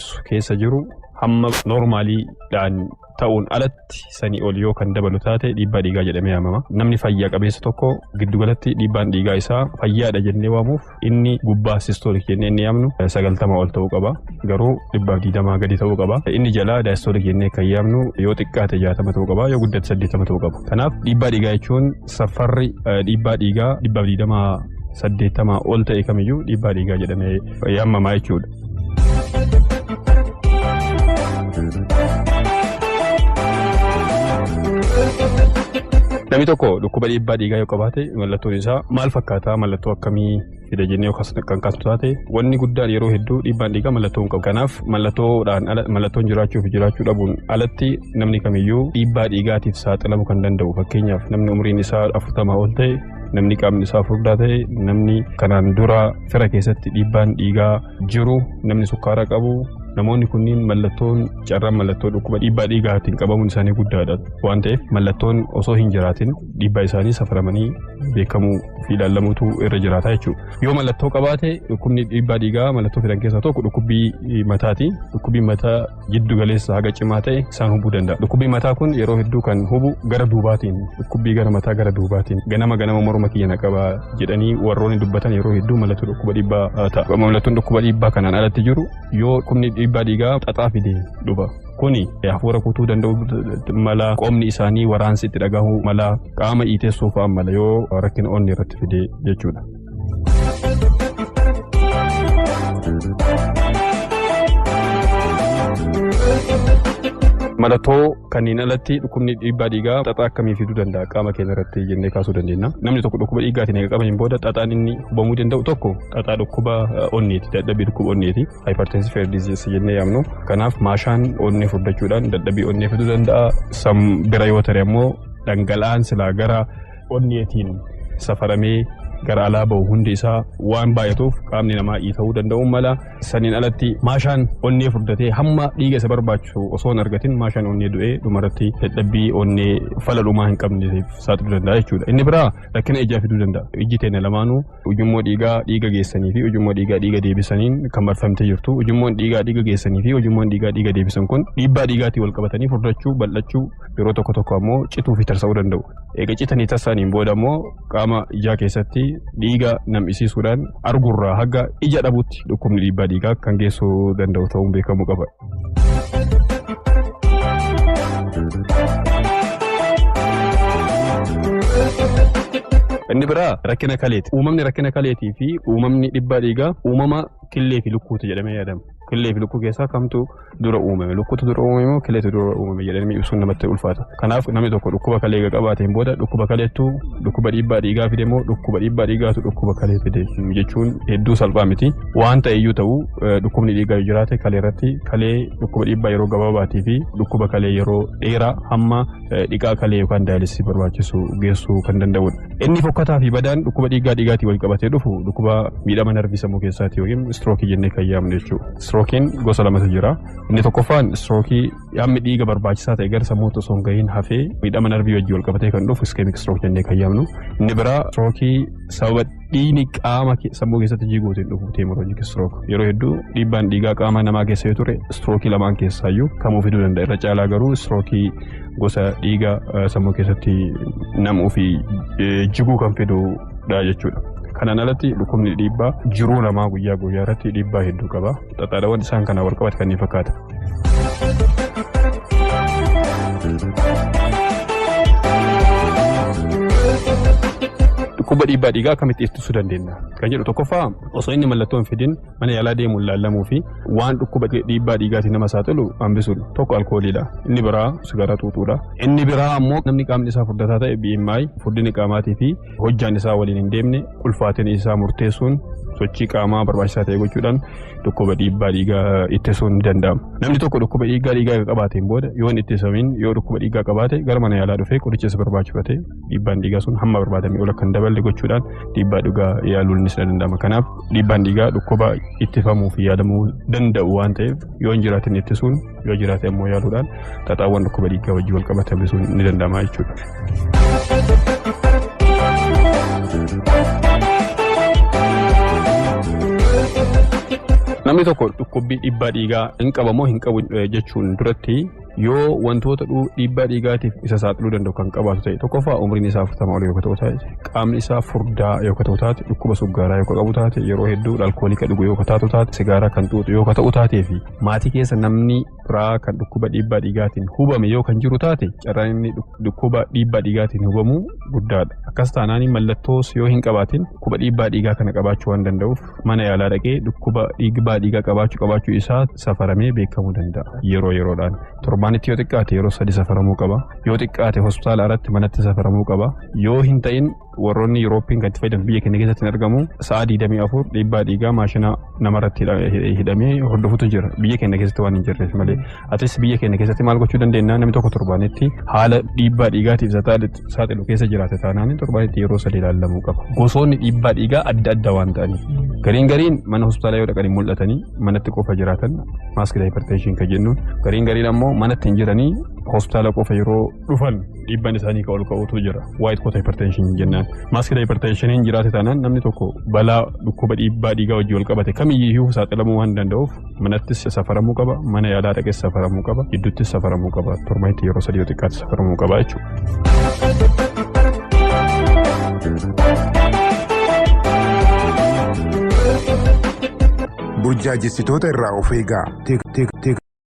ulfeessu keessa jiru hamma normaaliidhaan ta'uun alatti sanii ol yoo kan dabalu taate dhiibbaa dhiigaa jedhamee yaamama. Namni fayyaa qabeessa tokko giddugalatti dhiibbaan dhiigaa isaa fayyaadha jennee waamuuf inni gubbaa sistoolik jennee inni yaamnu 90 ol ta'uu qaba. Garuu 120 gadi ta'uu qaba. Inni jalaa daayistoolik jennee kan yaamnu yoo xiqqaate 60 ta'uu qaba, yoo guddate 80 ta'uu qaba. Kanaaf dhiibbaa dhiigaa jechuun safarri dhiibbaa dhiigaa 120 ol ta'e kamiyyuu dhiibbaa dhiigaa jedhamee yaamamaa jechuudha. Namni tokko dhukkuba dhiibbaa dhiigaa yoo qabaate mallattoon isaa maal fakkaata? Mallattoo akkamii fida jennee kan kaasnu taate wanni guddaan yeroo hedduu dhiibbaan dhiigaa mallattoo hin qabu. Kanaaf mallattoon jiraachuu fi jiraachuu dhabuun alatti namni kamiyyuu dhiibbaa dhiigaatiif saaxilamuu kan danda'u. Fakkeenyaaf namni umriin isaa 40 ol ta'e, namni qaamni isaa furdaa ta'e, namni kanaan dura fira keessatti dhiibbaan dhiigaa jiru, namni sukkaara qabu. Namoonni kunniin mallattoon carraan mallattoo dhukkuba dhiibbaa dhiigaatiin qabamuun isaanii guddaadha waan ta'eef mallattoon osoo hin jiraatin dhiibbaa isaanii safaramanii beekamuu fi ilaalamuutu irra jiraata jechuudha. Yoo mallattoo qabaate dhukkubni dhiibbaa dhiigaa mallattoo fidan keessaa tokko dhukkubbii mataati. Dhukkubbii mataa jiddu galeessa haga cimaa ta'e isaan hubuu danda'a. Dhukkubbii mataa kun yeroo hedduu kan hubu gara duubaatiin, dhukkubbii gara mataa gara duubaatiin ganama morma kiyya na qaba jedhanii warroonni dubbatan yeroo hedduu mallattoo dhukkuba dhiibbaa ta'a. Mallattoon dhukkuba dhiibbaa kanaan alatti jiru yoo dhukkubni dhiibbaa dhiigaa xaxaa fidee dhufa. Kuni hafuura kutuu danda'u mala, qoomni isaanii waraansi itti dhagahu mala, qaama iiteessuu fa'aa mala yoo rakkina onni irratti fidee jechuudha. Mallattoo kanneen alatti dhukkubni dhiibbaa dhiigaa xaxaa akkamii fiduu danda'a qaama keenya irratti jennee kaasuu dandeenya. Namni tokko dhukkuba dhiiggaatiin eega qabameen booda xaxaan inni hubamuu danda'u tokko xaxaa dhukkuba onneeti, dadhabbii dhukkuba onneeti, hypertensive disease jennee yaamnu. Kanaaf maashaan onnee furdachuudhaan dadhabbii onnee fiduu danda'a. Bira yoo ta'e immoo dhangala'aan silaa gara onneetiin safaramee gara alaa bahu hundi isaa waan baay'atuuf qaamni namaa ta'uu danda'u mala. Saniin alatti maashaan onnee furdatee hamma dhiiga isa barbaachisu osoo hin argatin maashaan onnee du'ee dhumarratti dadhabbii onnee fala dhumaa hin qabneef saaxiluu danda'a jechuudha. Inni biraa rakkina ijaa fiduu danda'a. Ijji teenya lamaanuu ujummoo dhiiga geessanii fi ujummoo dhiiga deebisaniin kan marfamtee jirtu. Ujummoon dhiiga geessanii fi ujummoon dhiiga deebisan kun dhiibbaa dhiigaatii wal qabatanii furdachuu, bal'achuu, yeroo tokko ammoo cituu fi tarsa'uu danda'u. Eega citanii tarsa'aniin booda ammoo qaama ijaa keessatti dhiiga nam'isiisuudhaan argurraa haga ija dhabuutti dhukkubni dhiibbaa dhiigaa kan geessuu danda'u ta'uun beekamuu qaba. Inni biraa rakkina kaleeti. Uumamni rakkina kaleetii fi uumamni dhiibbaa dhiigaa uumama killee fi lukkuuti jedhamee yaadama. Killee fi lukkuu keessaa kamtu dura uumame? Lukkuutu dura uumame moo killeetu dura uumame jedhanii ibsuun namatti ulfaata. Kanaaf namni tokko dhukkuba kalee qabaateen booda dhukkuba kaleettu dhukkuba dhiibbaa dhiigaa fide moo dhukkuba dhiibbaa dhiigaatu dhukkuba kalee fide jechuun hedduu salphaa miti. Waan ta'eyyuu ta'u dhukkubni dhiigaa yoo jiraate kalee irratti kalee dhukkuba dhiibbaa yeroo gabaabaatii fi dhukkuba kalee yeroo dheeraa hamma dhiqaa kalee yookaan daayalisii barbaachisu geessuu kan danda'udha. Inni fokkataa fi badaan dhukkuba dhiigaa dhiigaatii wal qabatee dhufu dhukkuba miidhama narvii sammuu keessaati yookiin strookii jennee kan yaamnu jechuudha. Strookiin gosa lamatu jira. Inni tokkoffaan strookii hammi dhiiga barbaachisaa ta'e gara sammuutti osoo hin gahiin hafee miidhama narvii wajjin wal qabatee kan dhufu iskemiik strook jennee kan yaamnu. Inni biraa strookii sababa dhiigni qaama sammuu keessatti jiguutiin dhufu heemorraajiik strook. Yeroo hedduu dhiibbaan dhiigaa qaama namaa keessa yoo ture strookii lamaan keessaayyuu kamuu fiduu danda'a. Irra caalaa garuu strookii gosa dhiiga sammuu keessatti nam'uu fi jiguu kan fidudha jechuudha. Kanaan alatti dhukkubni dhiibbaa jiruu namaa guyyaa irratti dhiibbaa hedduu qaba. Xaxaadhaawwan isaan kana wal qabate kanneen fakkaata. Dhukkuba dhiibbaa dhiigaa akkamitti ittisuu dandeenya? Kan jedhu tokkoffaa osoo inni mallattoo hin fidin mana yaalaa deemuun laallamuu fi waan dhukkuba dhiibbaa dhiigaatiin nama saaxilu hambisuudha. Tokko alkooliidha. Inni biraa sigaaraa xuuxuudha. Inni biraa ammoo namni qaamni isaa furdataa ta'e BMI furdina qaamaatii fi hojjaan isaa waliin hin deemne ulfaatina isaa murteessuun sochii qaamaa barbaachisaa ta'e gochuudhaan dhukkuba dhiibbaa dhiigaa ittisuun ni danda'ama. Namni tokko dhukkuba dhiigaa qabaateen booda yoo hin ittisamin yoo dhukkuba dhiigaa qabaate gara mana yaalaa dhufee qoricha isa barbaachifate dhiibbaan dhiigaa sun hamma barbaadamee ol akka hin daballe gochuudhaan dhiibbaa dhiigaa yaaluun ni danda'ama. Kanaaf dhiibbaan dhiigaa dhukkuba ittifamuu fi yaalamuu danda'u waan ta'eef yoo hin jiraatin ittisuun yoo jiraate ammoo yaaluudhaan xaxaawwan dhukkuba dhiigaa wajjin wal qabate hambisuun ni danda'ama jechuudha. namni tokko dhukkubbii dhiibbaa dhiigaa hin qabamoo hin qabu jechuun duratti yoo wantoota dhiibbaa dhiigaatiif isa saaxiluu danda'u kan qabaatu ta'e tokkoffaa umriin isaa 40 ol yoo ta'u taate qaamni isaa furdaa yoo ta'u taate dhukkuba suggaaraa yoo qabu taate yeroo hedduu alkoolii kan dhugu yoo taatu taate sigaaraa kan xuuxu yoo ta'u taatee fi maatii keessa namni biraa kan dhukkuba dhiibbaa dhiigaatiin hubame yoo kan jiru taate carraan inni dhukkuba dhiibbaa dhiigaatiin hubamu guddaadha. Akkas taanaan mallattoos yoo hin qabaatin dhukkuba dhiibbaa dhiigaa kana qabaachuu waan danda'uuf mana yaalaa dhaqee dhukkuba dhiibbaa dhiigaa qabaachuu isaa safaramee beekamuu danda'a yeroo yeroodhaan. Torbaanitti yoo xiqqaate yeroo 3 safaramuu qaba. Yoo xiqqaate hospitaala irratti manatti safaramuu qaba. Yoo hin ta'in warroonni Yuroopiin kan itti fayyadamu biyya keenya keessatti hin argamu sa'a 24 dhiibbaa dhiigaa maashina namarratti hidhamee hordofutu jira. Biyya keenya keessatti waan hin jirreef malee. Atis biyya keenya keessatti maal gochuu dandeenya namni tokko torbaanitti haala dhiibbaa dhiigaatiif saaxilu keessa jiraate taanaan torbaanitti yeroo 3 ilaalamuu qaba. Gosoonni dhiibbaa dhiigaa adda adda waan ta'aniif. Gariin mana hospitaala yoo dhaqanii mul'atanii manatti qofa jiraatan maaskii hypertension kan jennuun gariin ammoo manatti hin jiranii hospitaala qofa yeroo dhufan dhiibbaan isaanii ol ka'utu jira. White coat hypertension jennaan. Maaskii hypertension hin jiraate taanaan namni tokko balaa dhukkuba dhiibbaa dhiigaa wajjin wal qabate kamiyyuu saaxilamuu waan danda'uuf manattis safaramuu qaba, mana yaalaa dhaqees safaramuu qaba, gidduuttis safaramuu qaba. Torbaanitti yeroo 3 yoo xiqqaate safaramuu qaba jechuudha. Burjaajessitoota irraa of eegaa.